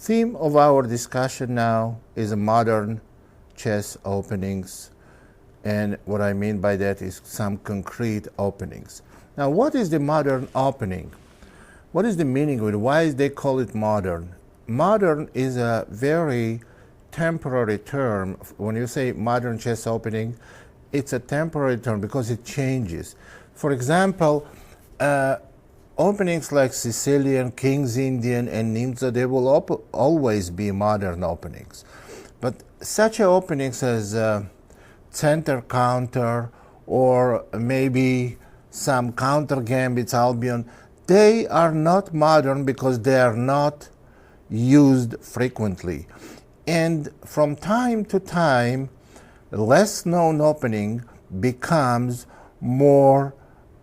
theme of our discussion now is modern chess openings, and what I mean by that is some concrete openings. Now, what is the modern opening? What is the meaning of it? Why they call it modern? Modern is a very temporary term. When you say modern chess opening, it's a temporary term because it changes. For example, openings like Sicilian, King's Indian, and Nimzo, they will always be modern openings. But such openings as center counter or maybe some counter gambits Albion, they are not modern because they are not used frequently. And from time to time, less known opening becomes more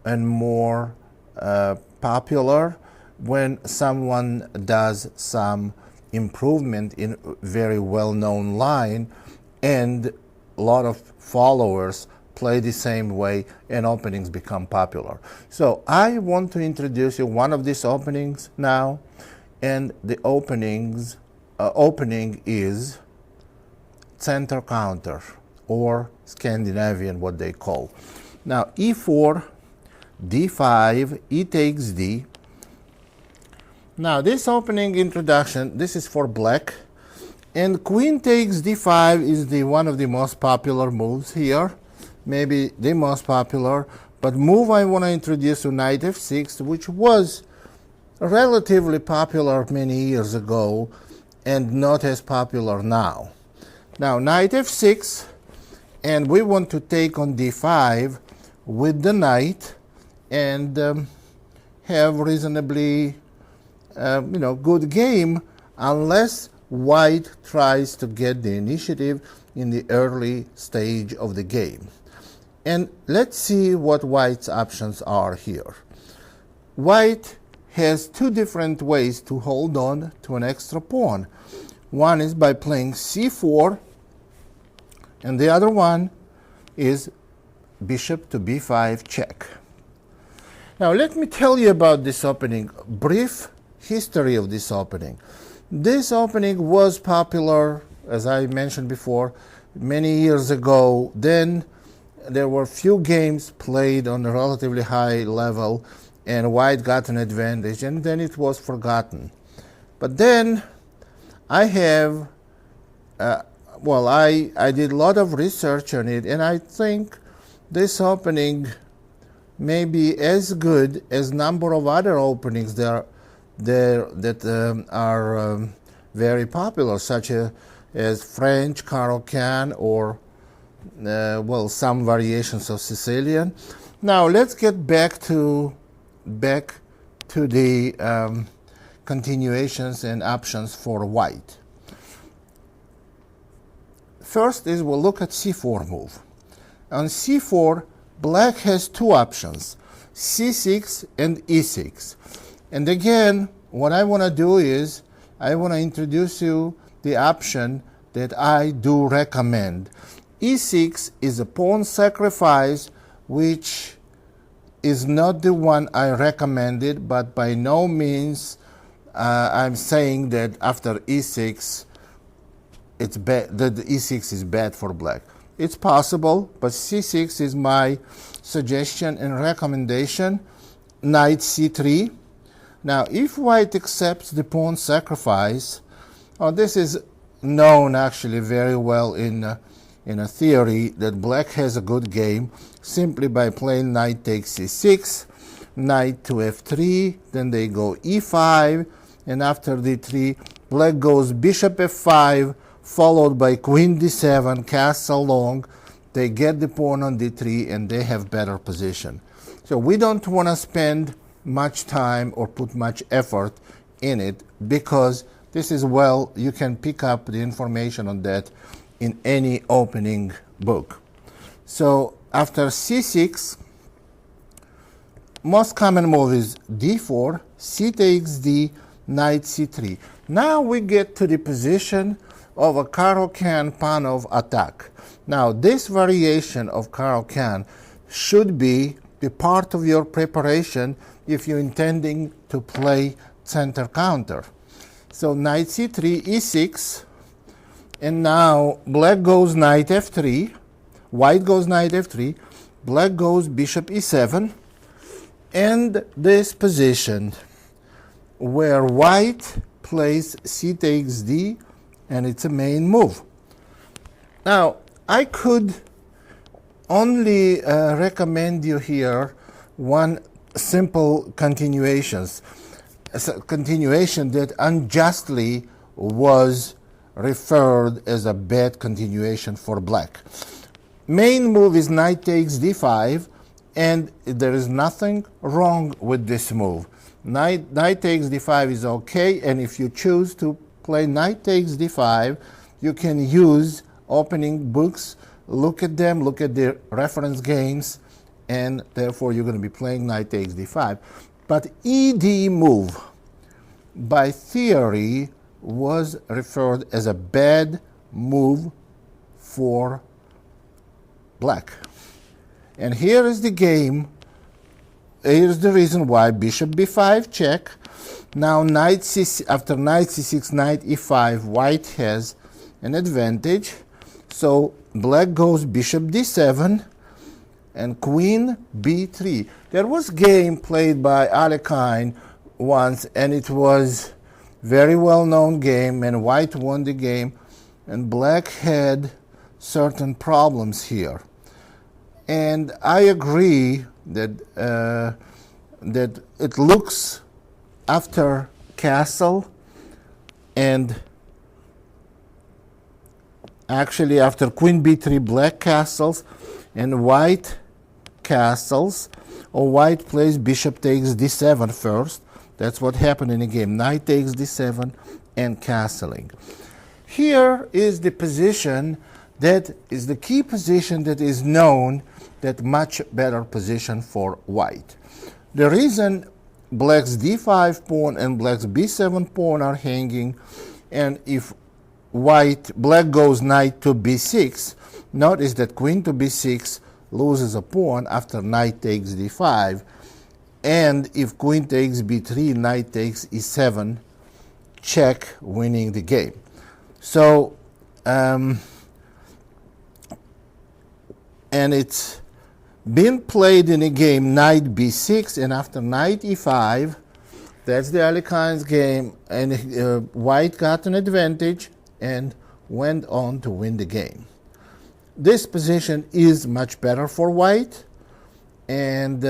and more popular when someone does some improvement in a very well-known line and a lot of followers play the same way and openings become popular. So I want to introduce you one of these openings now, and the opening is center counter, or Scandinavian, what they call. Now, e4, d5, e takes d. Now, this opening introduction, this is for black, and queen takes d5 is one of the most popular moves here, maybe the most popular. But move I want to introduce to knight f6, which was relatively popular many years ago and not as popular now. Now, knight f6, and we want to take on d5 with the knight and have reasonably good game, unless white tries to get the initiative in the early stage of the game. And let's see what white's options are here. White has two different ways to hold on to an extra pawn. One is by playing c4, and the other one is bishop to b5 check. Now let me tell you about this opening, brief history of this opening. This opening was popular, as I mentioned before, many years ago. Then there were few games played on a relatively high level and white got an advantage, and then it was forgotten. But then I have I did a lot of research on it, and I think this opening may be as good as number of other openings that are very popular, such as French, Caro-Kann, or some variations of Sicilian. Now let's get back to the continuations and options for white. First is we'll look at c4 move. On c4, black has two options, c6 and e6. And again, what I want to do is I want to introduce you the option that I do recommend. e6 is a pawn sacrifice, which is not the one I recommended, but by no means I'm saying that after e6 it's bad, that the e6 is bad for black. It's possible, but c6 is my suggestion and recommendation. Knight c3. Now, if white accepts the pawn sacrifice, this is known actually very well in a theory that black has a good game simply by playing knight takes c6, knight to f3, then they go e5, and after d3, black goes bishop f5, followed by queen d7, castle long. They get the pawn on d3, and they have better position. So we don't want to spend much time or put much effort in it, because this is, you can pick up the information on that in any opening book. So after c6, most common move is d4, c takes d, knight c3. Now we get to the position of a Caro-Kann pawn of attack. Now this variation of Caro-Kann should be the part of your preparation if you're intending to play center counter. So knight c3, e6, and now black goes knight f3, white goes knight f3, black goes bishop e7, and this position where white plays c takes d, and it's a main move. Now, I could only recommend you here one simple continuation that unjustly was referred as a bad continuation for black. Main move is knight takes d5, and there is nothing wrong with this move. Knight takes d5 is okay, and if you choose to play knight takes d5, you can use opening books, look at them, look at the reference games, and therefore you're going to be playing knight takes d5. But ed move, by theory, was referred as a bad move for black. And here is the game. Here's the reason why. Bishop b5 check. Now knight c6, after knight c6, knight e5, white has an advantage. So black goes bishop d7 and queen b3. There was a game played by Alekhine once, and it was very well-known game, and white won the game, and black had certain problems here. And I agree that that it looks after castle, and actually after queen b3 black castles and white castles, or white plays bishop takes d7 first. That's what happened in the game. Knight takes d7 and castling. Here is the position that is the key position that is known, that much better position for white. The reason black's d5 pawn and black's b7 pawn are hanging, and if black goes knight to b6, notice that queen to b6 loses a pawn after knight takes d5, and if queen takes b3, knight takes e7, check, winning the game. So and it's been played in a game knight b6, and after knight e5, that's the Alekhine's game, and white got an advantage and went on to win the game. This position is much better for white, and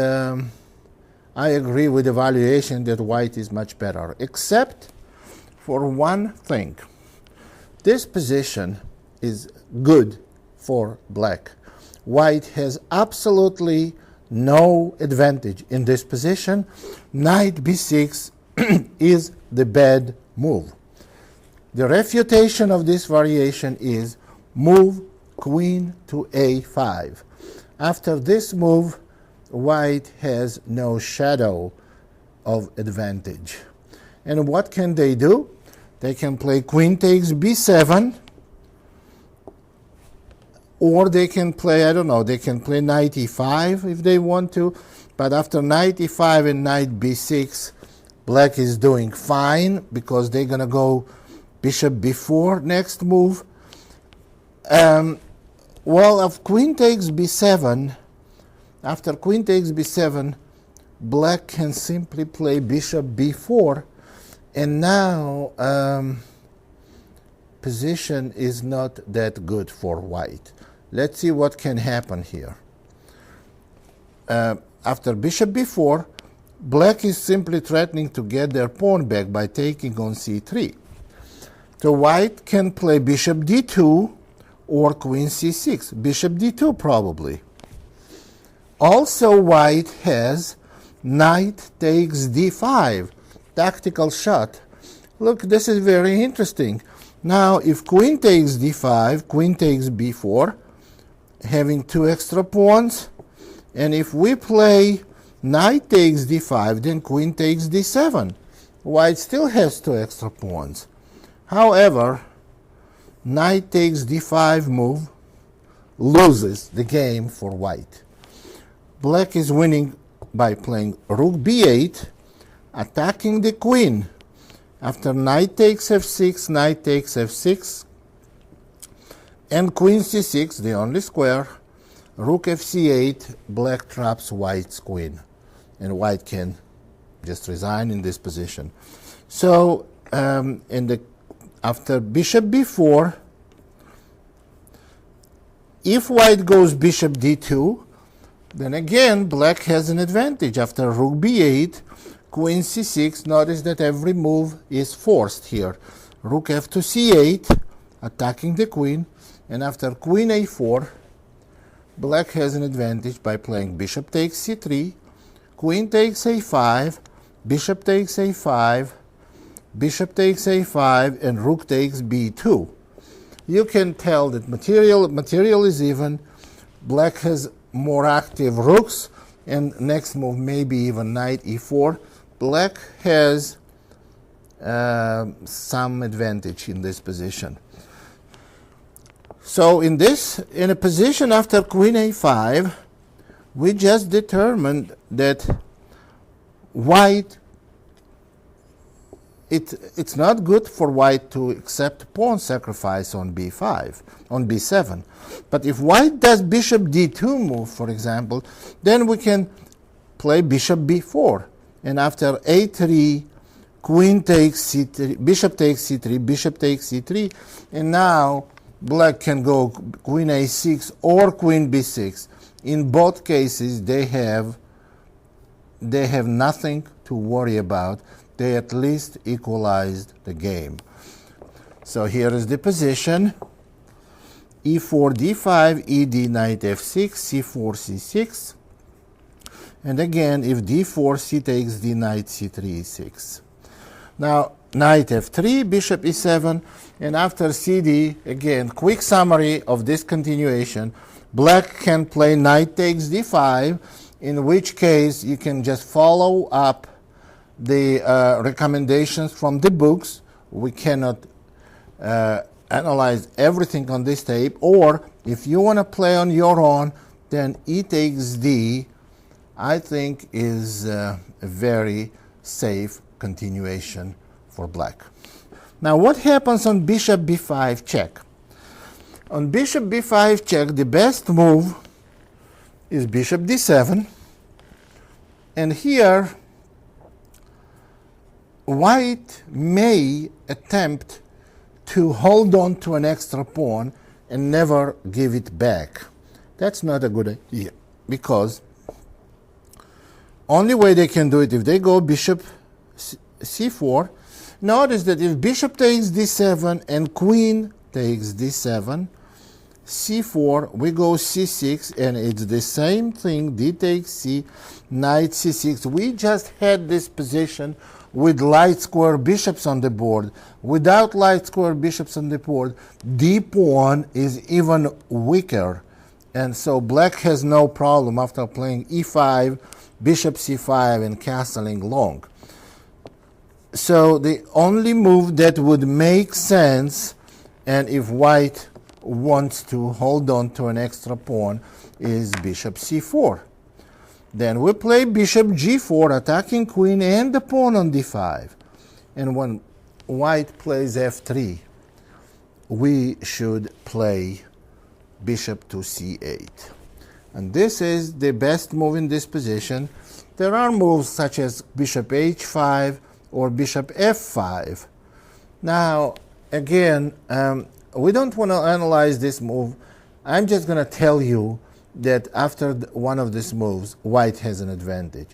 I agree with the evaluation that white is much better, except for one thing. This position is good for black. White has absolutely no advantage in this position. Knight b6 is the bad move. The refutation of this variation is move queen to a5. After this move, white has no shadow of advantage. And what can they do? They can play queen takes b7, or they can play, I don't know, they can play knight e5 if they want to, but after knight e5 and knight b6, black is doing fine because they're going to go bishop b4 next move. Well, if queen takes b7, after queen takes b7, black can simply play bishop b4, and now position is not that good for white. Let's see what can happen here. After bishop b4, black is simply threatening to get their pawn back by taking on c3. So white can play bishop d2 or queen c6. Bishop d2 probably. Also white has knight takes d5. Tactical shot. Look, this is very interesting. Now if queen takes d5, queen takes b4, having two extra pawns, and if we play knight takes d5, then queen takes d7. White still has two extra pawns. However, knight takes d5 move loses the game for white. Black is winning by playing rook b8, attacking the queen. After knight takes f6, knight takes f6, and queen c6, the only square, rook fc8, black traps white's queen, and white can just resign in this position. So after bishop b4, if white goes bishop d2, then again black has an advantage. After rook b8, queen c6, notice that every move is forced here. Rook f to c8, attacking the queen, and after queen a4, black has an advantage by playing bishop takes c3, queen takes a5, bishop takes a5, bishop takes a5, and rook takes b2. You can tell that material is even. Black has more active rooks, and next move maybe even knight e4. Black has some advantage in this position. So in a position after queen a5, we just determined that white, it's not good for white to accept pawn sacrifice on b5, on b7. But if white does bishop d2 move, for example, then we can play bishop b4. And after a3, queen takes c3, bishop takes c3, bishop takes c3, and now black can go queen a6 or queen b6. In both cases, they have nothing to worry about. They at least equalized the game. So here is the position: e4, d5, ed, knight f6, c4, c6. And again, if d4, c takes d, knight c3, e6. Now, knight f3, bishop e7, and after cd, again, quick summary of this continuation. Black can play knight takes d5, in which case you can just follow up the recommendations from the books. We cannot analyze everything on this tape. Or if you want to play on your own, then e takes d, I think, is a very safe continuation for black. Now, what happens on bishop b5 check? On bishop b5 check, the best move is bishop d7. And here, white may attempt to hold on to an extra pawn and never give it back. That's not a good idea, because only way they can do it if they go bishop c4. Notice that if bishop takes d7 and queen takes d7, c4, we go c6, and it's the same thing, d takes c, knight c6. We just had this position with light square bishops on the board. Without light square bishops on the board, d pawn is even weaker. And so black has no problem after playing e5, bishop c5, and castling long. So the only move that would make sense, and if white wants to hold on to an extra pawn, is bishop c4. Then we play bishop g4, attacking queen and the pawn on d5. And when white plays f3, we should play bishop to c8. And this is the best move in this position. There are moves such as bishop h5 or bishop f5. Now, again, we don't want to analyze this move. I'm just going to tell you that after one of these moves, white has an advantage.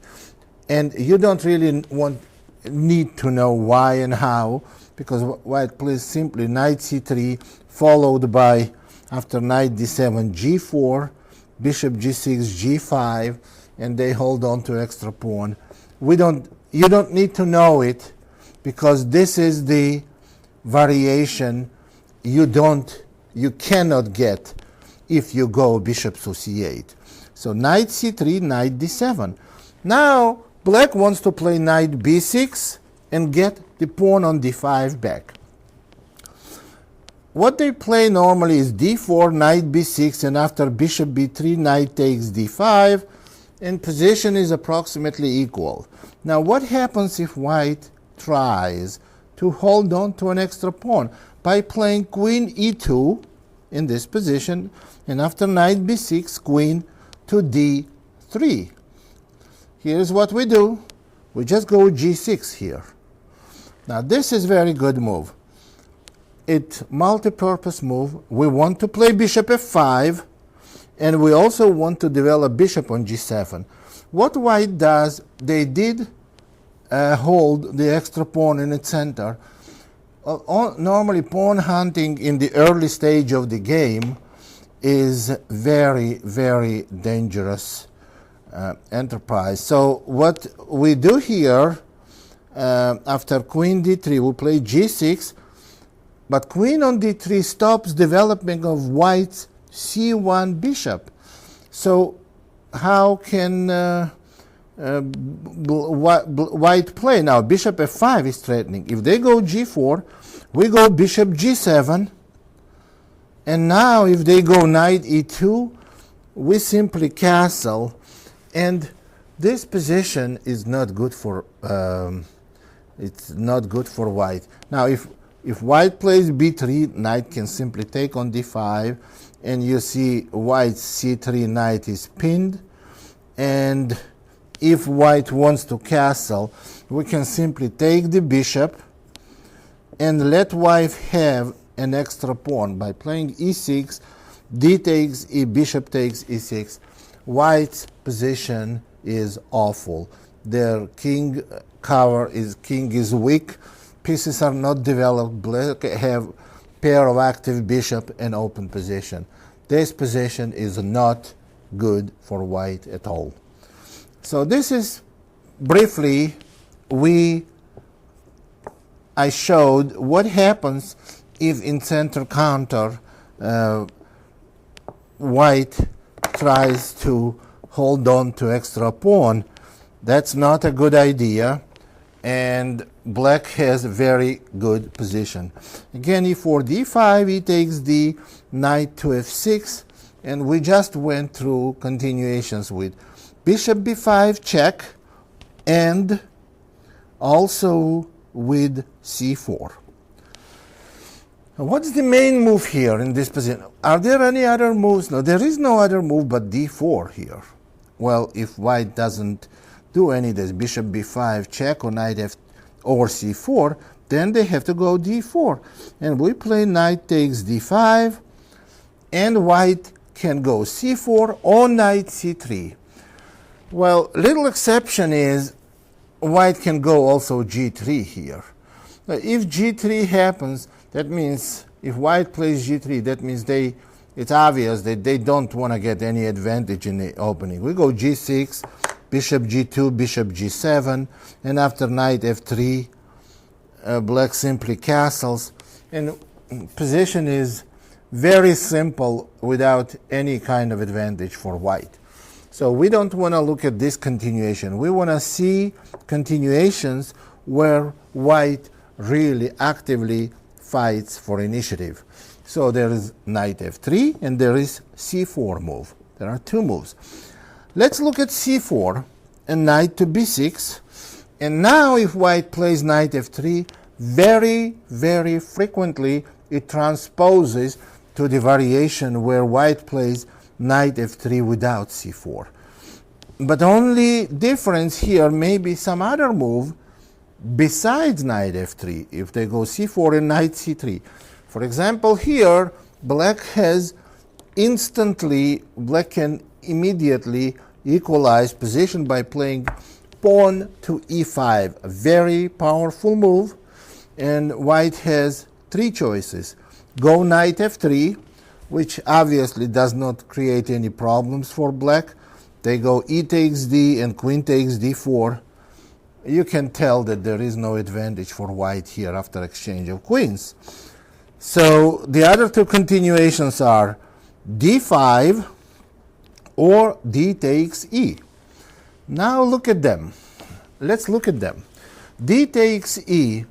And you don't really need to know why and how, because white plays simply knight c3, followed by, after knight d7, g4, bishop g6, g5, and they hold on to extra pawn. You don't need to know it, because this is the variation you cannot get if you go bishop to c8. So knight c3, knight d7. Now black wants to play knight b6 and get the pawn on d5 back. What they play normally is d4, knight b6, and after bishop b3, knight takes d5, and position is approximately equal. Now what happens if white tries to hold on to an extra pawn by playing queen e2 in this position, and after knight b6, queen to d3. Here's what we do. We just go g6 here. Now this is very good move. It's multi-purpose move. We want to play bishop f5, and we also want to develop bishop on g7. What white does, they did hold the extra pawn in its center. Normally pawn hunting in the early stage of the game is very, very dangerous enterprise. So what we do here, after queen d3, we play g6, but queen on d3 stops development of white's c1 bishop. So how can white play? Now bishop f5 is threatening. If they go g4, we go bishop g7, and now if they go knight e2, we simply castle, and this position is not good for it's not good for white. Now if white plays b3, knight can simply take on d5, and you see white's c3 knight is pinned, and if white wants to castle, we can simply take the bishop and let white have an extra pawn by playing e6, d takes e, bishop takes e6. White's position is awful. Their king is weak. Pieces are not developed. Black have pair of active bishop and open position. This position is not good for white at all. So this is briefly I showed what happens if in center counter white tries to hold on to extra pawn. That's not a good idea, and black has a very good position. Again, e4, d5, e takes d, knight to f6, and we just went through continuations with bishop b5 check, and also with c4. What's the main move here in this position? Are there any other moves? No, there is no other move but d4 here. Well, if white doesn't do any of this, bishop b5 check or knight f or c4, then they have to go d4. And we play knight takes d5, and white can go c4 or knight c3. Well, little exception is white can go also g3 here. Now, if g3 happens, that means if white plays g3, that means it's obvious that they don't want to get any advantage in the opening. We go g6, bishop g2, bishop g7, and after knight f3, black simply castles, and position is very simple without any kind of advantage for white. So we don't want to look at this continuation. We want to see continuations where white really actively fights for initiative. So there is knight f3 and there is c4 move. There are two moves. Let's look at c4 and knight to b6. And now if white plays knight f3, very, very frequently it transposes to the variation where white plays knight f3 without c4. But only difference here may be some other move besides knight f3, if they go c4 and knight c3. For example, here black can immediately equalize position by playing pawn to e5, a very powerful move, and white has three choices. Go knight f3, which obviously does not create any problems for black. They go e takes d and queen takes d4. You can tell that there is no advantage for white here after exchange of queens. So the other two continuations are d5 or d takes e. Now look at them. Let's look at them. D takes e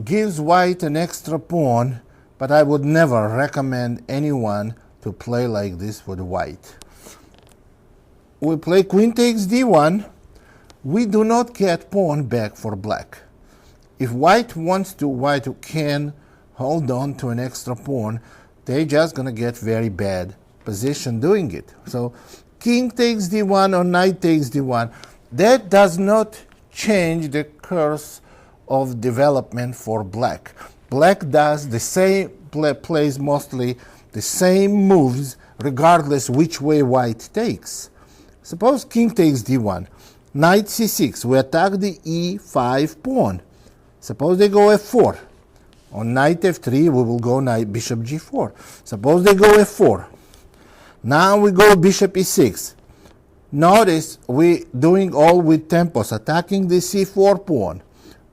gives white an extra pawn, but I would never recommend anyone to play like this with white. We play queen takes d1. We do not get pawn back for black. if white wants to, white can hold on to an extra pawn. They're just going to get very bad position doing it. So king takes d1 or knight takes d1. That does not change the course of development for black. Black does the same, plays mostly the same moves regardless which way white takes. Suppose king takes d1, knight c6, we attack the e5 pawn. Suppose they go f4. On knight f3, we will go knight bishop g4. Suppose they go f4. Now we go bishop e6. Notice we doing all with tempos, attacking the c4 pawn,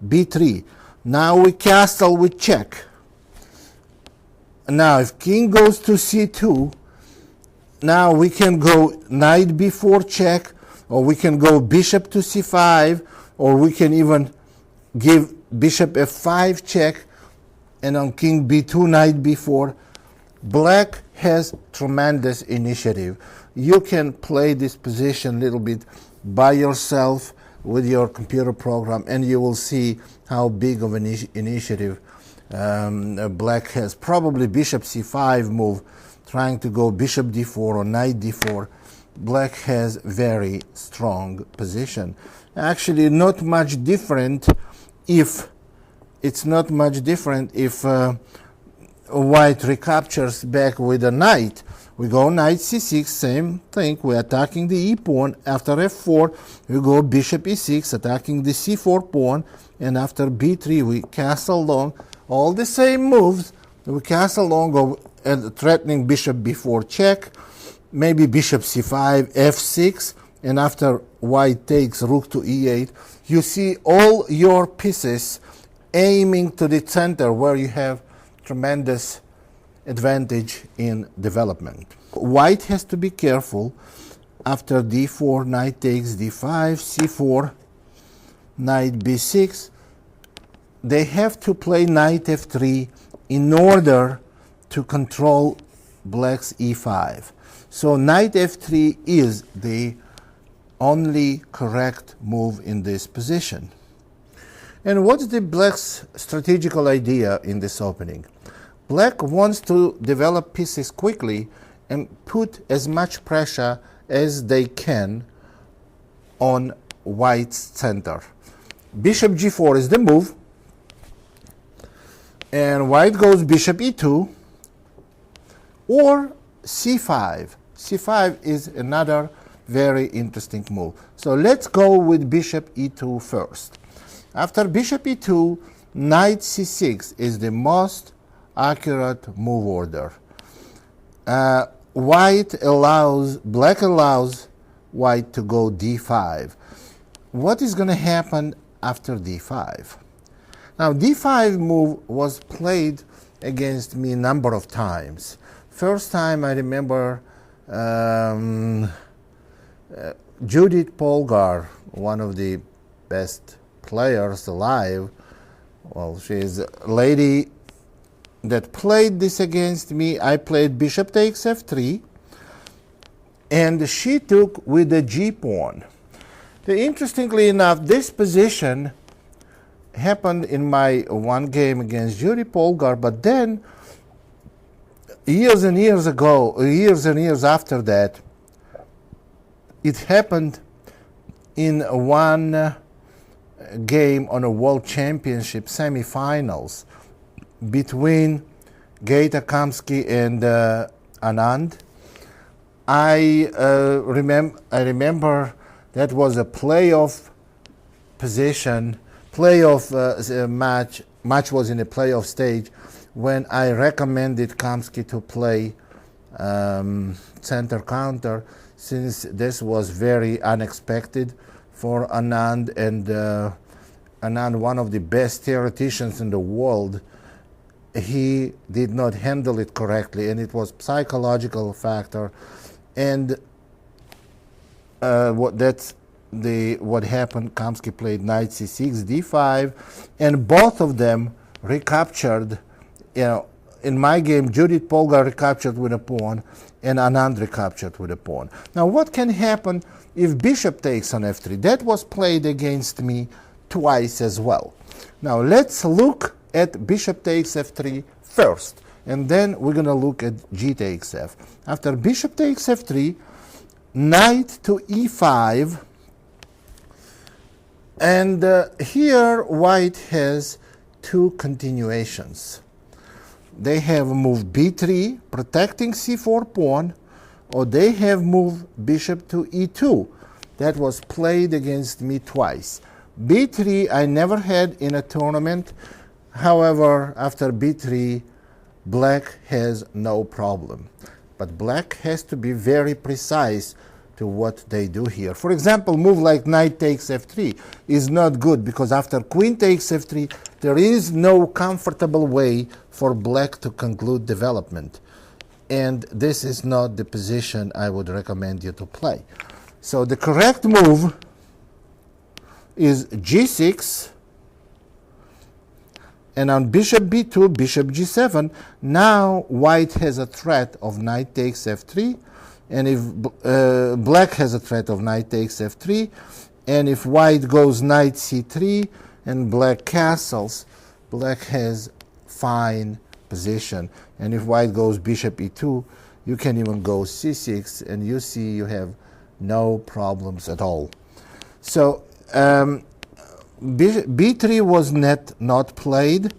b3. Now we castle with check. Now if king goes to c2, now we can go knight b4 check, or we can go bishop to c5, or we can even give bishop f5 check, and on king b2, knight b4. Black has tremendous initiative. You can play this position a little bit by yourself with your computer program, and you will see how big of an initiative black has. Probably bishop c5 move, trying to go bishop d4 or knight d4. Black has very strong position. Actually, not much different if white recaptures back with a knight. We go knight c6, same thing. We're attacking the e pawn. After f4, we go bishop e6, attacking the c4 pawn. And after b3, we castle long. All the same moves. We castle long, go threatening bishop b4 check. Maybe bishop c5, f6. And after white takes rook to e8, you see all your pieces aiming to the center where you have tremendous advantage in development. White has to be careful. After d4, knight takes d5, c4, knight b6. They have to play knight f3 in order to control black's e5. So knight f3 is the only correct move in this position. And what's the black's strategical idea in this opening? Black wants to develop pieces quickly and put as much pressure as they can on white's center. Bishop g4 is the move, and white goes bishop e2 or c5. c5 is another very interesting move. So let's go with bishop e2 first. After bishop e2, knight c6 is the most accurate move order. Black allows white to go d5. What is going to happen after d5? Now, d5 move was played against me a number of times. First time I remember Judith Polgar, one of the best players alive. Well, she is a lady that played this against me. I played bishop takes f3, and she took with the g pawn. Interestingly enough, this position happened in my one game against Judy Polgar, but then years and years after that, it happened in one game on a World Championship semifinals between Gaita Kamsky and Anand. I remember that was a playoff position, match was in a playoff stage when I recommended Kamsky to play center counter, since this was very unexpected for Anand, and Anand, one of the best theoreticians in the world, he did not handle it correctly, and it was psychological factor. And what happened, Kamsky played knight c6, d5, and both of them recaptured. In my game, Judith Polgar recaptured with a pawn, and Anand recaptured with a pawn. Now, what can happen if bishop takes on f3? That was played against me twice as well. Now let's look at bishop takes f3 first, and then we're going to look at g takes f. After bishop takes f3, knight to e5, and here white has two continuations. They have moved b3, protecting c4 pawn, or they have moved bishop to e2. That was played against me twice. b3 I never had in a tournament. However, after b3, black has no problem. But black has to be very precise to what they do here. For example, move like knight takes f3 is not good, because after queen takes f3, there is no comfortable way for black to conclude development. And this is not the position I would recommend you to play. So the correct move is g6, and on bishop b2, bishop g7, now white has a threat of knight takes f3, and if black has a threat of knight takes f3, and if white goes knight c3 and black castles, black has fine position. And if white goes bishop e2, you can even go c6, and you see you have no problems at all. So b3 was not played.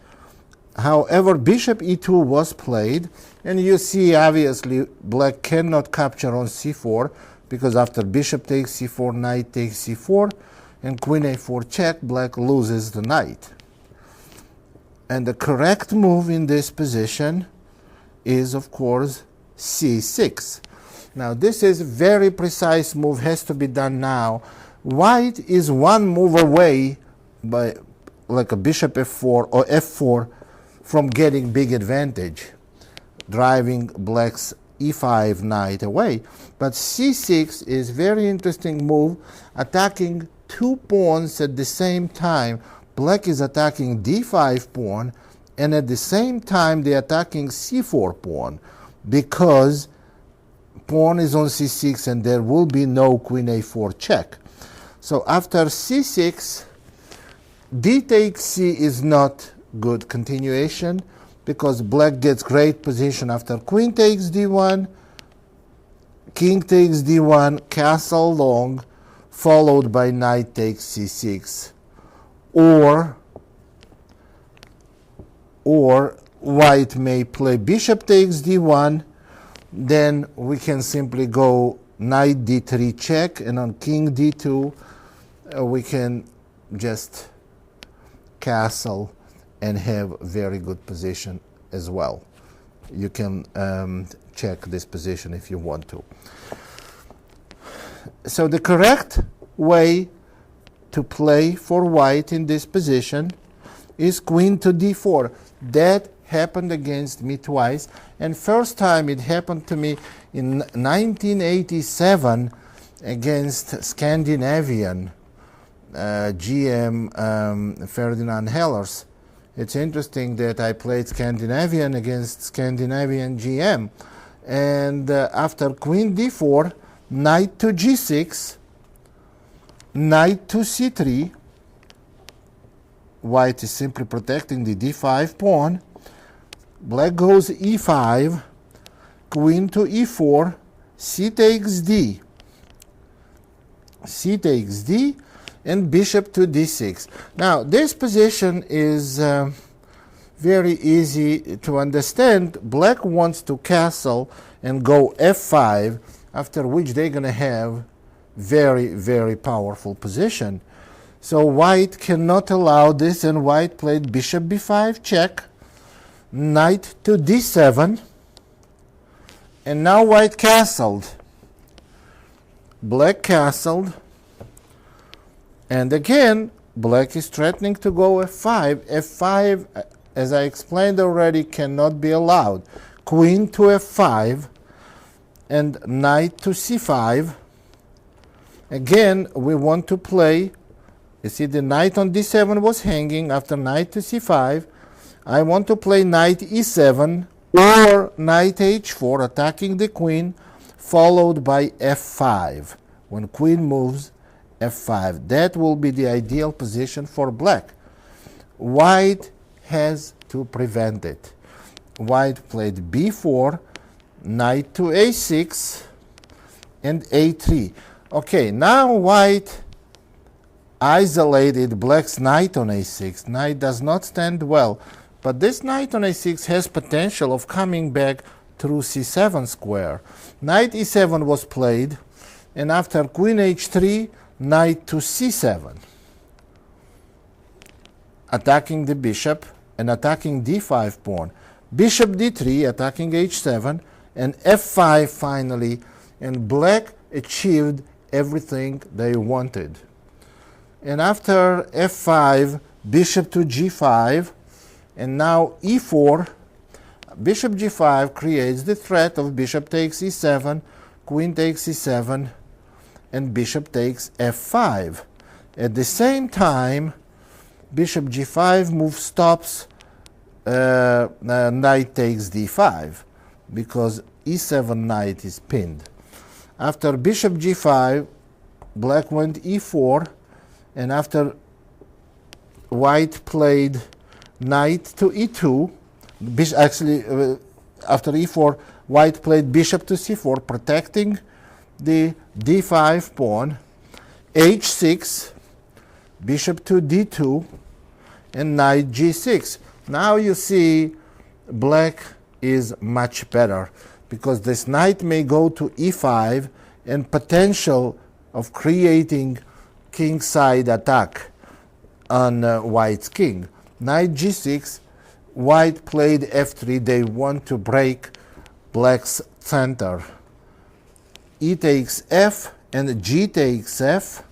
However, bishop e2 was played, and you see obviously black cannot capture on c4, because after bishop takes c4, knight takes c4, and queen a4 check, black loses the knight. And the correct move in this position is, of course, c6. Now this is a very precise move, has to be done now. White is one move away by like a bishop f4 or f4 from getting big advantage, driving black's e5 knight away. But c6 is very interesting move, attacking two pawns at the same time. Black is attacking d5 pawn, and at the same time they're attacking c4 pawn, because pawn is on c6 and there will be no queen a4 check. So after c6, d takes c is not good continuation, because black gets great position after queen takes d1, king takes d1, castle long, followed by knight takes c6. Or white may play bishop takes d1, then we can simply go knight d3 check, and on king d2 we can just castle and have very good position as well. You can check this position if you want to. So the correct way to play for white in this position is queen to d4. That happened against me twice, and first time it happened to me in 1987 against Scandinavian GM Ferdinand Hellers. It's interesting that I played Scandinavian against Scandinavian GM, and after queen d4, knight to g6, knight to c3, white is simply protecting the d5 pawn, black goes e5, queen to e4, c takes d, and bishop to d6. Now this position is very easy to understand. Black wants to castle and go f5, after which they're going to have very, very powerful position. So white cannot allow this, and white played bishop b5 check, knight to d7, and now white castled. Black castled, and again black is threatening to go f5. f5, as I explained already, cannot be allowed. Queen to f5 and knight to c5. Again, we want to play, you see the knight on d7 was hanging. After knight to c5, I want to play knight e7 or knight h4, attacking the queen, followed by f5. When queen moves, f5. That will be the ideal position for black. white has to prevent it. White played b4, knight to a6, and a3. Okay, now white isolated black's knight on a6. Knight does not stand well, but this knight on a6 has potential of coming back through c7 square. Knight e7 was played, and after queen h3, knight to c7, attacking the bishop and attacking d5 pawn. Bishop d3, attacking h7, and f5 finally, and black achieved everything they wanted. And after f5, bishop to g5, and now e4, bishop g5 creates the threat of bishop takes e7, queen takes e7, and bishop takes f5. At the same time, bishop g5 move stops knight takes d5, because e7 knight is pinned. After bishop g5, black went e4, and after white played knight to e2, after e4, white played bishop to c4, protecting the d5 pawn, h6, bishop to d2, and knight g6. Now you see black is much better, because this knight may go to e5, and potential of creating kingside attack on white's king. Knight g6, white played f3. They want to break black's center. E takes f, and g takes f.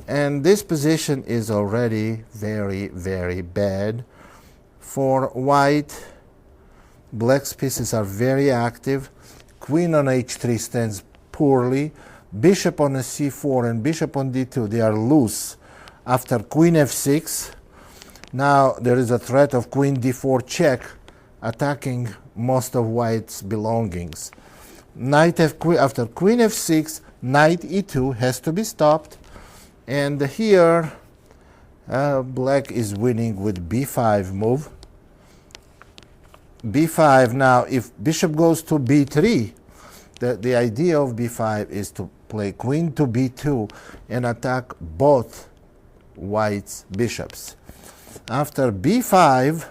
And this position is already very, very bad for white. Black's pieces are very active. Queen on h3 stands poorly. Bishop on a c4 and bishop on d2, they are loose after queen f6. Now there is a threat of queen d4 check, attacking most of white's belongings. After queen f6, knight e2 has to be stopped. And here black is winning with b5 move. b5 now, if bishop goes to b3, the idea of b5 is to play queen to b2 and attack both white's bishops. After b5,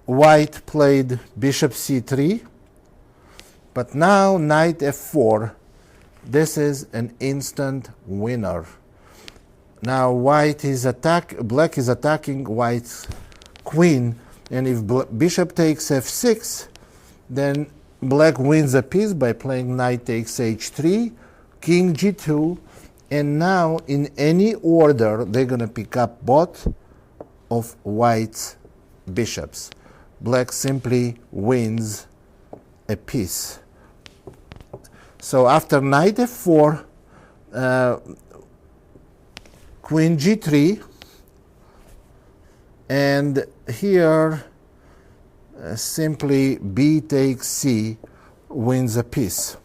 white played bishop c3, but now knight f4. This is an instant winner. Now black is attacking white's queen, and if bishop takes f6, then black wins a piece by playing knight takes h3, king g2, and now in any order they're going to pick up both of white's bishops. Black simply wins a piece. So after knight f4, queen g3, and here simply b takes c wins a piece,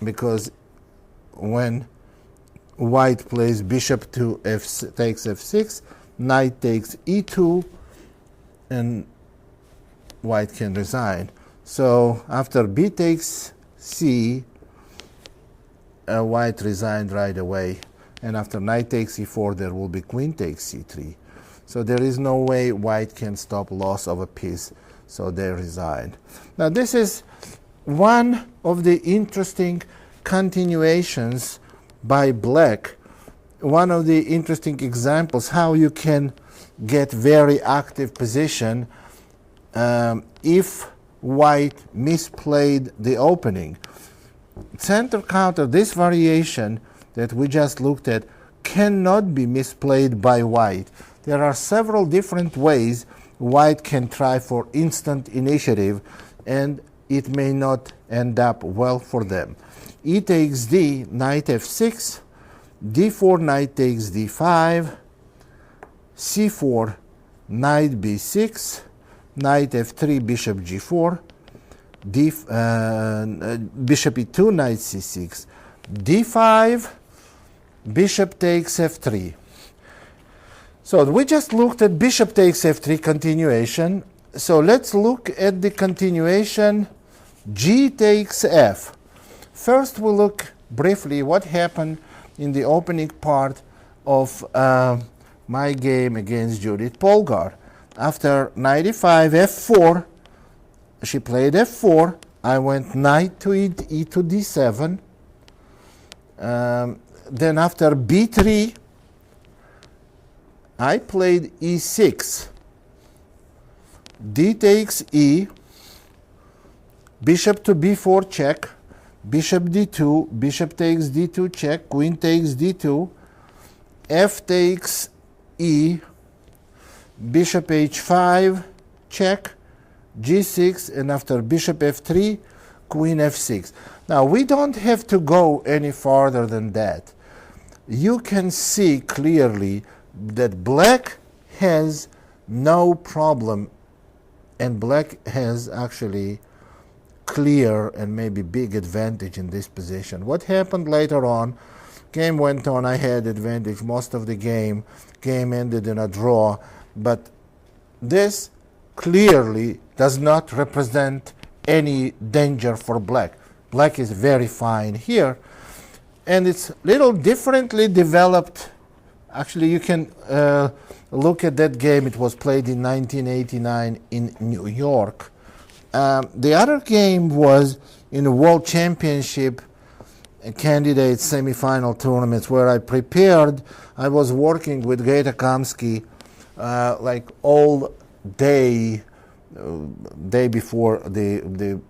because when white plays bishop to takes f6, knight takes e2, and white can resign. So after b takes c, white resigned right away, and after knight takes e4, there will be queen takes c3. So there is no way white can stop loss of a piece, so they resigned. Now this is one of the interesting continuations by black, one of the interesting examples how you can get very active position if white misplayed the opening. Center counter, this variation that we just looked at, cannot be misplayed by white. There are several different ways white can try for instant initiative, and it may not end up well for them. E takes d, knight f6, d4, knight takes d5, c4, knight b6, knight f3, bishop g4, bishop e2, knight c6, d5, bishop takes f3. So we just looked at bishop takes f3 continuation. So let's look at the continuation g takes f. First we'll look briefly what happened in the opening part of my game against Judith Polgar. After knight e5, f4, she played f4. I went knight to e to d7. Then after b3, I played e6. D takes e, bishop to b4 check, bishop d2, bishop takes d2 check, queen takes d2, f takes e, bishop h5 check, g6, and after bishop f3, queen f6. Now we don't have to go any farther than that. You can see clearly that black has no problem, and black has actually clear and maybe big advantage in this position. What happened later on, game went on, I had advantage most of the game ended in a draw, but this clearly does not represent any danger for black. Black is very fine here, and it's little differently developed. Actually, you can look at that game. It was played in 1989 in New York. The other game was in the World Championship candidate semifinal tournaments where I prepared. I was working with Greta Kamsky like all day before the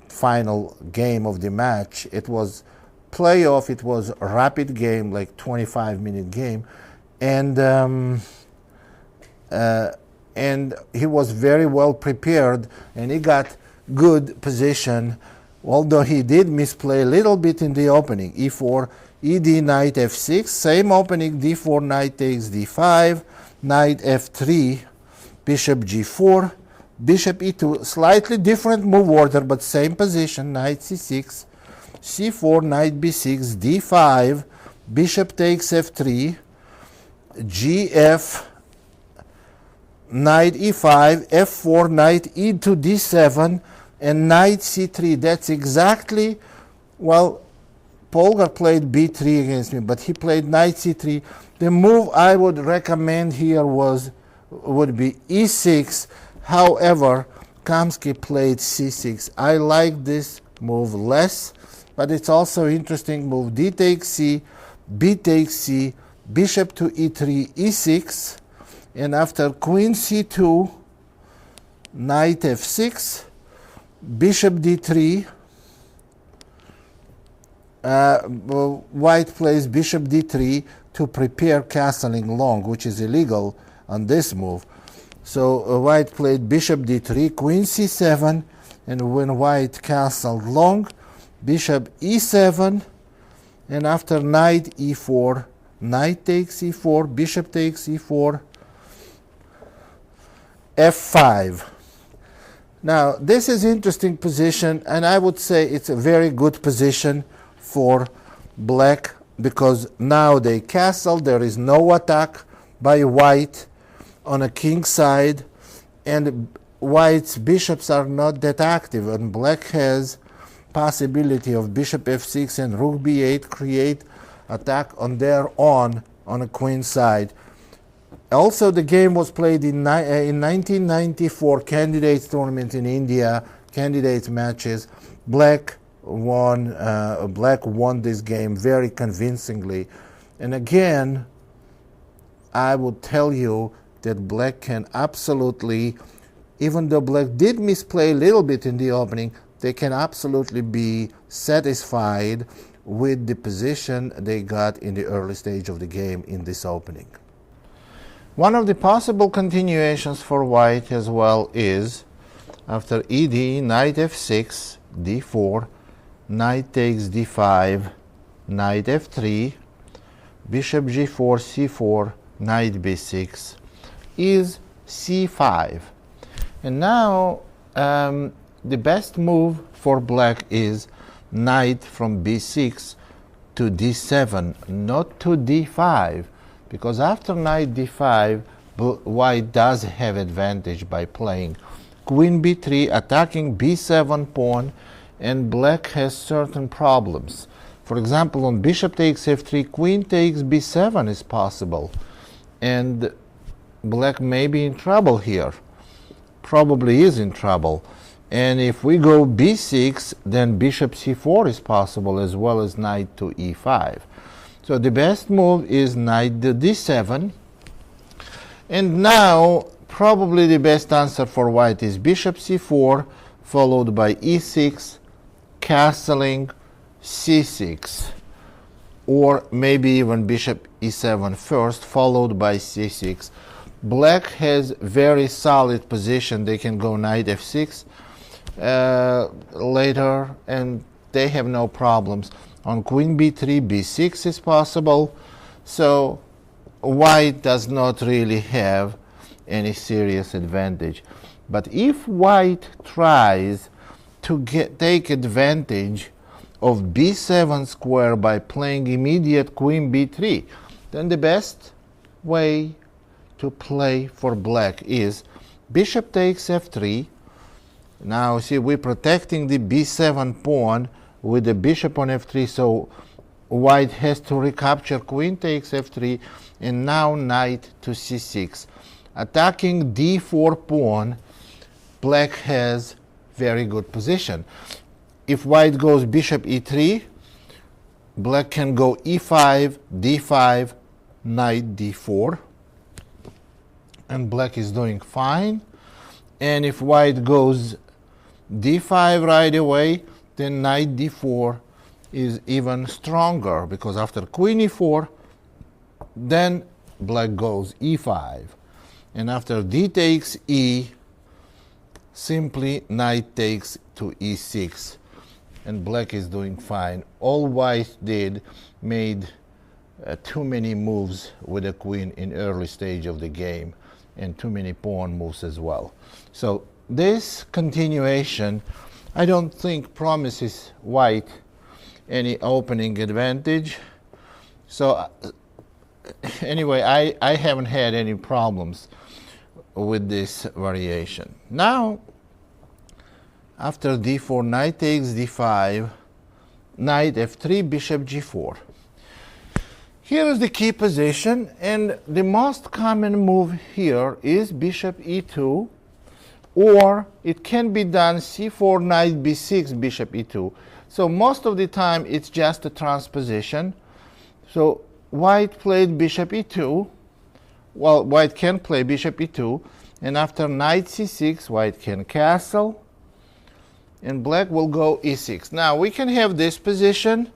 final game of the match. It was playoff. It was a rapid game, like 25-minute game, and he was very well prepared, and he got good position, although he did misplay a little bit in the opening. e4, ed, knight f6, same opening, d4, knight takes d5, knight f3, bishop g4, bishop e2, slightly different move order, but same position, knight c6, c4, knight b6, d5, bishop takes f3, gf, knight e5, f4, knight e to d7, and knight c3. That's exactly, well, Polgar played b3 against me, but he played knight c3. The move I would recommend here would be e6. However, Kamsky played c6. I like this move less, but it's also interesting move. D takes c, b takes c, bishop to e3, e6, and after queen c2, knight f6, bishop d3, white plays bishop d3 to prepare castling long, which is illegal on this move. So white played bishop d3, queen c7, and when white castled long, bishop e7, and after knight e4, knight takes e4, bishop takes e4, f5. Now this is interesting position, and I would say it's a very good position for black, because now they castle, there is no attack by white on a king side, and white's bishops are not that active, and black has possibility of bishop f6 and rook b8 create attack on their own on a queen side. Also, the game was played in 1994 candidates tournament in India, candidates matches. Black won this game very convincingly. And again, I would tell you that black can absolutely, even though black did misplay a little bit in the opening, they can absolutely be satisfied with the position they got in the early stage of the game in this opening. One of the possible continuations for white as well is after ed, knight f6, d4, knight takes d5, knight f3, bishop g4, c4, knight b6, is c5. And now the best move for black is knight from b6 to d7, not to d5. because after knight d5, white does have advantage by playing queen b3, attacking b7 pawn, and black has certain problems. For example, on bishop takes f3, queen takes b7 is possible, and black may be in trouble here, probably is in trouble. And if we go b6, then bishop c4 is possible, as well as knight to e5. So the best move is knight to d7. And now, probably the best answer for white is bishop c4, followed by e6, castling, c6. Or maybe even bishop e7 first, followed by c6. Black has very solid position. They can go knight f6 later, and they have no problems. On queen b3, b6 is possible. So white does not really have any serious advantage. But if white tries to take advantage of b7 square by playing immediate queen b3, then the best way to play for black is bishop takes f3. Now see, we're protecting the b7 pawn with the bishop on f3, so white has to recapture queen takes f3, and now knight to c6. Attacking d4 pawn, black has very good position. If white goes bishop e3, black can go e5, d5, knight d4, and black is doing fine. And if white goes d5 right away, then knight d4 is even stronger, because after queen e4, then black goes e5. And after d takes e, simply knight takes to e6. And black is doing fine. All white did made too many moves with the queen in early stage of the game, and too many pawn moves as well. So this continuation, I don't think promises white any opening advantage. So anyway, I haven't had any problems with this variation. Now, after d4, knight takes d5, knight f3, bishop g4. Here is the key position, and the most common move here is bishop e2, or it can be done c4, knight b6, bishop e2. So most of the time it's just a transposition. So white played bishop e2. Well, white can play bishop e2, and after knight c6, white can castle, and black will go e6. Now we can have this position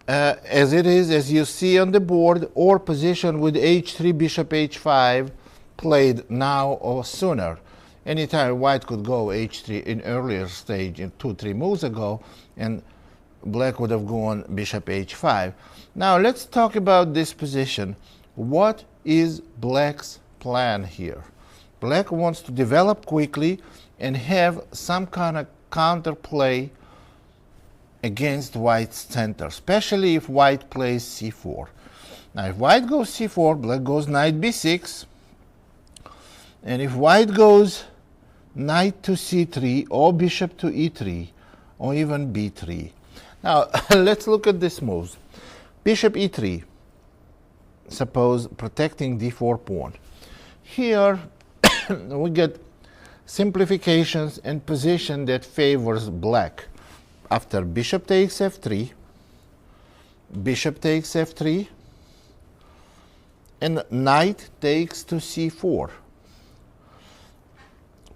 as it is, as you see on the board, or position with h3, bishop h5, played now or sooner. Anytime white could go h3 in earlier stage, in 2-3 moves ago, and black would have gone bishop h5. Now let's talk about this position. What is black's plan here? Black wants to develop quickly and have some kind of counterplay against white's center, especially if white plays c4. Now if white goes c4, black goes knight b6, and if white goes knight to c3 or bishop to e3 or even b3. Now let's look at these moves. Bishop e3, suppose protecting d4 pawn. Here we get simplifications and position that favors black. After bishop takes f3, bishop takes f3, and knight takes to c4.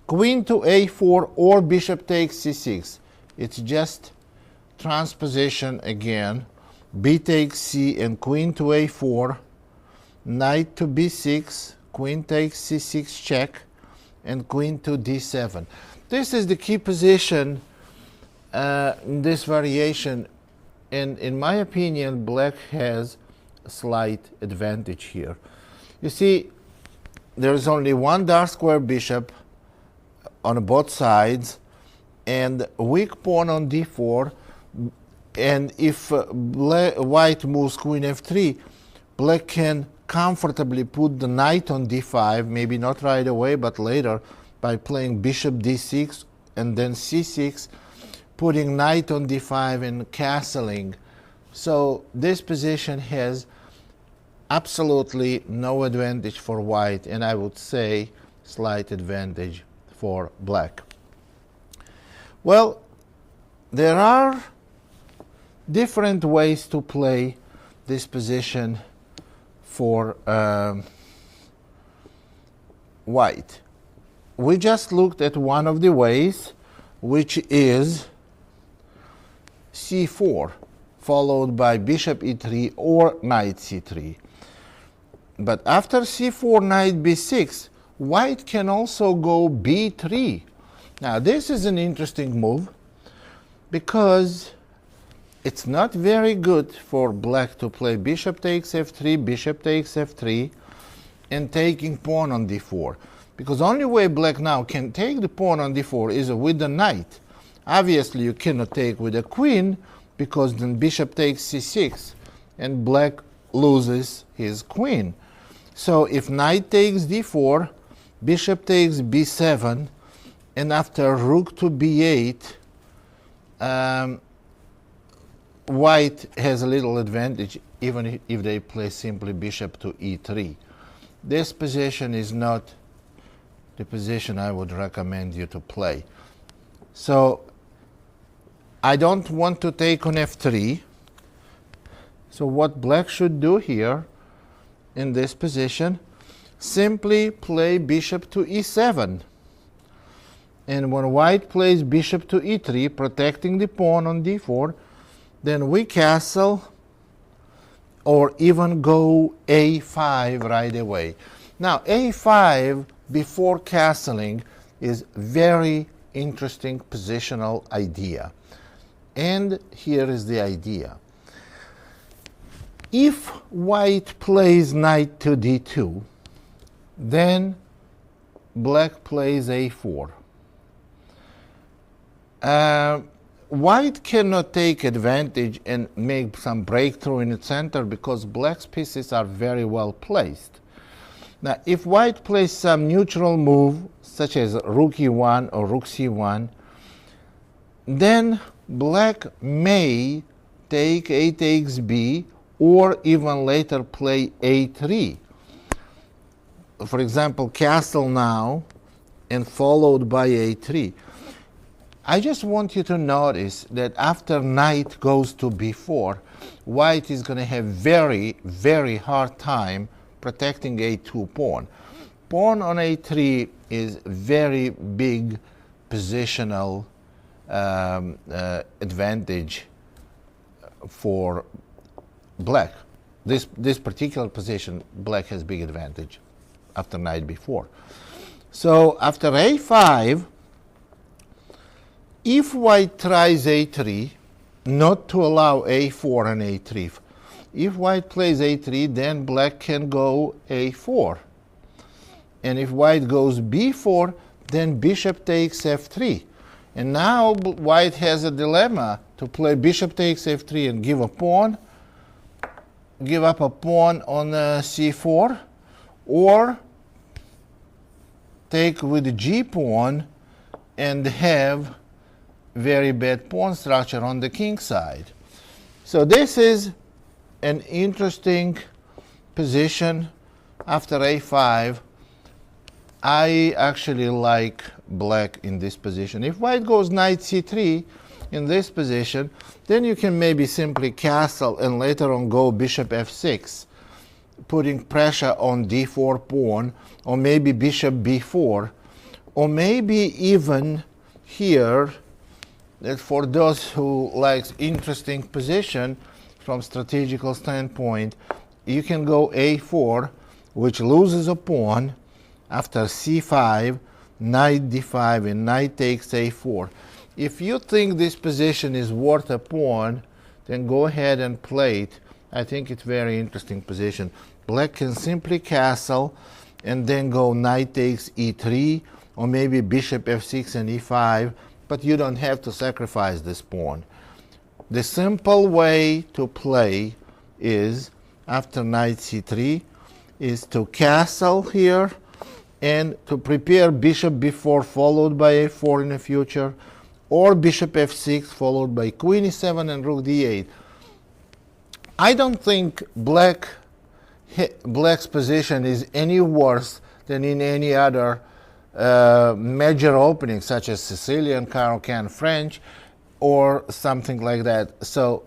Queen to a4 or bishop takes c6. It's just transposition again. B takes c and queen to a4, knight to b6, queen takes c6 check, and queen to d7. This is the key position in this variation, and in my opinion, black has a slight advantage here. You see, there is only one dark square bishop on both sides, and weak pawn on d4, and if white moves queen f3, black can comfortably put the knight on d5, maybe not right away, but later, by playing bishop d6 and then c6, putting knight on d5 and castling. So this position has absolutely no advantage for white, and I would say slight advantage for black. Well, there are different ways to play this position for white. We just looked at one of the ways, which is c4, followed by bishop e3 or knight c3. But after c4, knight b6, white can also go b3. Now this is an interesting move because it's not very good for black to play bishop takes f3, bishop takes f3, and taking pawn on d4. Because only way black now can take the pawn on d4 is with the knight. Obviously you cannot take with a queen, because then bishop takes c6, and black loses his queen. So if knight takes d4, bishop takes b7, and after rook to b8, white has a little advantage, even if they play simply bishop to e3. This position is not the position I would recommend you to play. So I don't want to take on f3. So what black should do here in this position, simply play bishop to e7. And when white plays bishop to e3, protecting the pawn on d4, then we castle or even go a5 right away. Now a5 before castling is very interesting positional idea. And here is the idea. If white plays knight to d2, then black plays a4. White cannot take advantage and make some breakthrough in the center because black's pieces are very well placed. Now, if white plays some neutral move, such as rook e1 or rook c1, then black may take a takes b, or even later play a3. For example, castle now and followed by a3. I just want you to notice that after knight goes to b4, white is going to have very, very hard time protecting a2 pawn. Pawn on a3 is very big positional advantage for black. This particular position, black has big advantage after knight b4. So after a5, if white tries a3, not to allow a4 and a3, if white plays a3, then black can go a4. And if white goes b4, then bishop takes f3. And now white has a dilemma to play bishop takes f3 and give a pawn, give up a pawn on c4, or take with the g pawn and have very bad pawn structure on the king side. So this is an interesting position after a5. I actually like black in this position. If white goes knight c3 in this position, then you can maybe simply castle and later on go bishop f6, putting pressure on d4 pawn, or maybe bishop b4, or maybe even here, that for those who likes interesting position from strategical standpoint, you can go a4, which loses a pawn, after c5, knight d5, and knight takes a4. If you think this position is worth a pawn, then go ahead and play it. I think it's very interesting position. Black can simply castle and then go knight takes e3, or maybe bishop f6 and e5, but you don't have to sacrifice this pawn. The simple way to play is after knight c3, is to castle here and to prepare bishop b4 followed by a4 in the future, or bishop f6 followed by queen e7 and rook d8. I don't think black's position is any worse than in any other major opening, such as Sicilian, Caro-Kann French, or something like that. So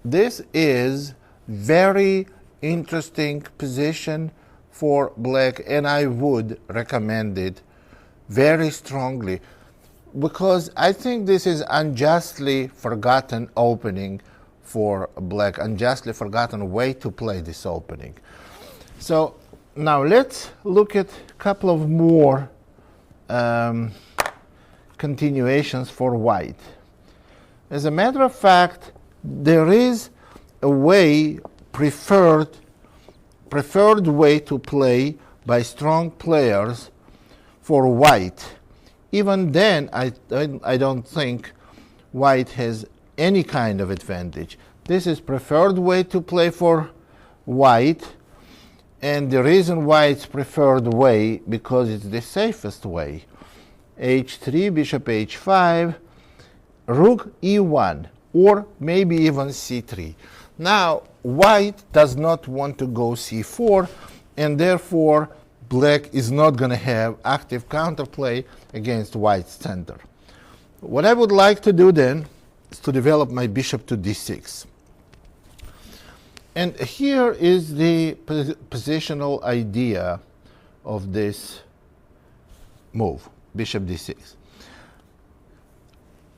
this is very interesting position for black, and I would recommend it very strongly, because I think this is unjustly forgotten opening for black, unjustly forgotten way to play this opening. So now let's look at a couple of more continuations for white. As a matter of fact, there is a way, preferred way to play by strong players for white. Even then, I don't think white has any kind of advantage. This is preferred way to play for white, and the reason why it's preferred way, because it's the safest way. h3, bishop h5, rook e1, or maybe even c3. Now, white does not want to go c4, and therefore black is not going to have active counterplay against white's center. What I would like to do then is to develop my bishop to d6. And here is the positional idea of this move, bishop d6.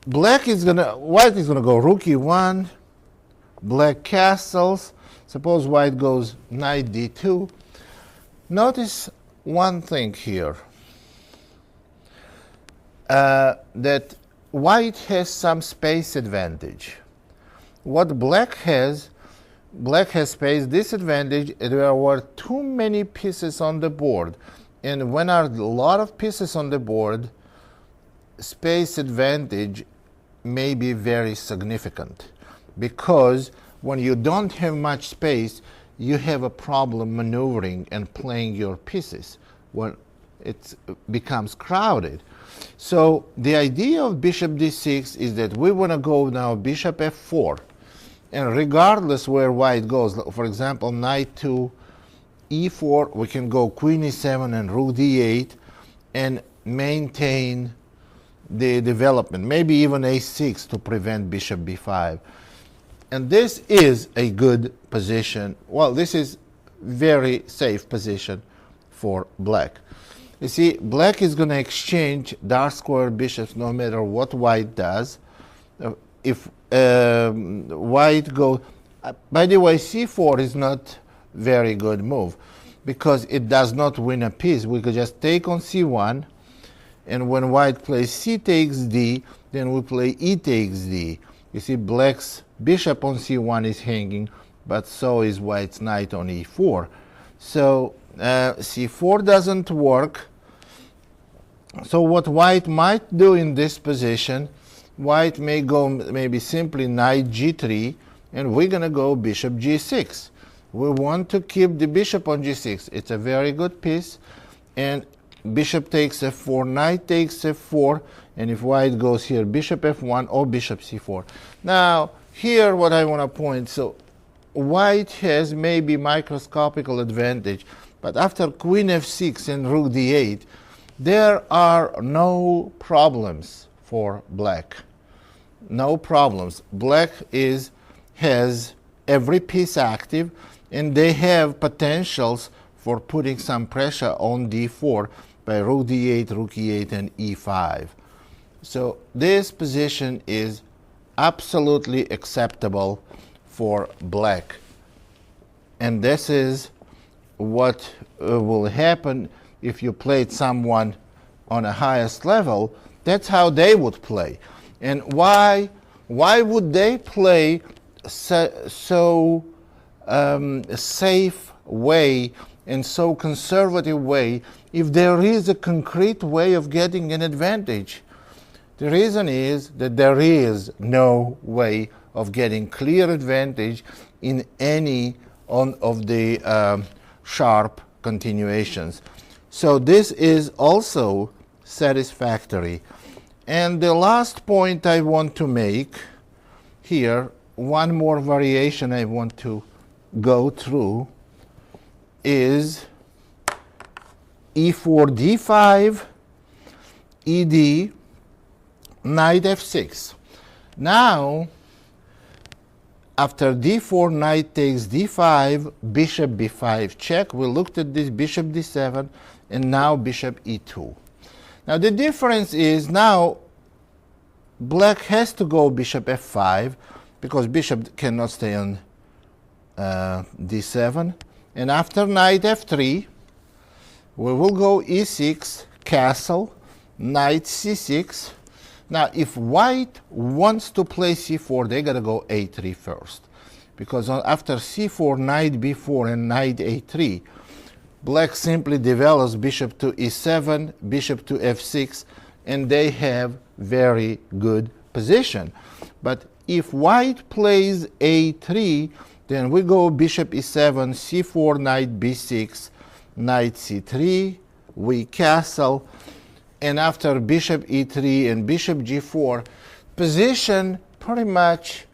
White is gonna go rook e1, black castles. Suppose white goes knight d2. Notice one thing here, that white has some space advantage. What black has space disadvantage. There were too many pieces on the board, and when there are a lot of pieces on the board, space advantage may be very significant, because when you don't have much space, you have a problem maneuvering and playing your pieces when it becomes crowded. So the idea of bishop d6 is that we want to go now bishop f4, and regardless where white goes, for example, knight to e4, we can go queen e7 and rook d8 and maintain the development, maybe even a6 to prevent bishop b5. And this is a good position. Well, this is very safe position for black. You see, black is going to exchange dark square bishops no matter what white does. If white goes, by the way, c4 is not very good move, because it does not win a piece. We could just take on c1, and when white plays c takes d, then we play e takes d. You see, black's bishop on c1 is hanging, but so is white's knight on e4. So c4 doesn't work. So what white might do in this position, white may go maybe simply knight g3, and we're going to go bishop g6. We want to keep the bishop on g6. It's a very good piece. And bishop takes f4, knight takes f4, and if white goes here, bishop f1 or bishop c4. Now, here what I want to point, so white has maybe microscopical advantage, but after queen f6 and rook d8, there are no problems for black. No problems. Black has every piece active, and they have potentials for putting some pressure on d4 by rook d8, rook e8, and e5. So this position is absolutely acceptable for black. And this is what will happen if you played someone on a highest level. That's how they would play. And why would they play so safe way and so conservative way if there is a concrete way of getting an advantage? The reason is that there is no way of getting clear advantage in any of the sharp continuations. So this is also satisfactory. And the last point I want to make here, one more variation I want to go through, is E4 D5 ED knight F6. Now after D4, knight takes D5, bishop B5 check. We looked at this, bishop D7, and now bishop E2. Now the difference is now black has to go bishop F5 because bishop cannot stay on D7. And after knight F3, we will go E6, castle, knight C6. Now, if white wants to play C4, they gotta go A3 first. Because after C4, knight B4, and knight A3, black simply develops bishop to E7, bishop to F6, and they have very good position. But if white plays A3, then we go bishop E7, C4, knight B6, knight C3, we castle, and after bishop E3 and bishop G4, position pretty much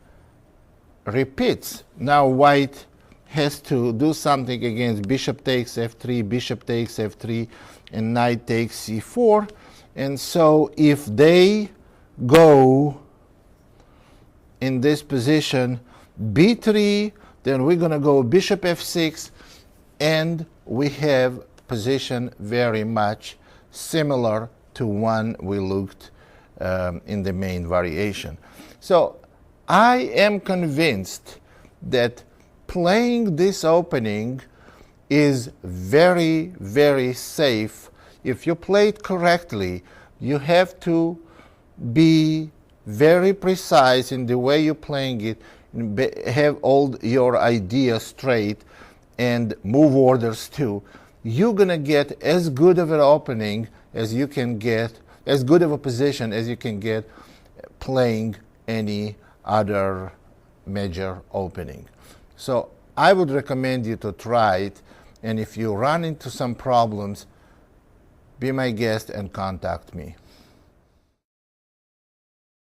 repeats. Now white has to do something against bishop takes F3, bishop takes F3, and knight takes C4. And so if they go in this position B3, then we're going to go bishop F6, and we have position very much similar to one we looked in the main variation. So I am convinced that playing this opening is very, very safe. If you play it correctly, you have to be very precise in the way you're playing it, have all your ideas straight, and move orders too. You're going to get as good of an opening as you can get, as good of a position as you can get playing any other major opening. So I would recommend you to try it, and if you run into some problems, be my guest and contact me.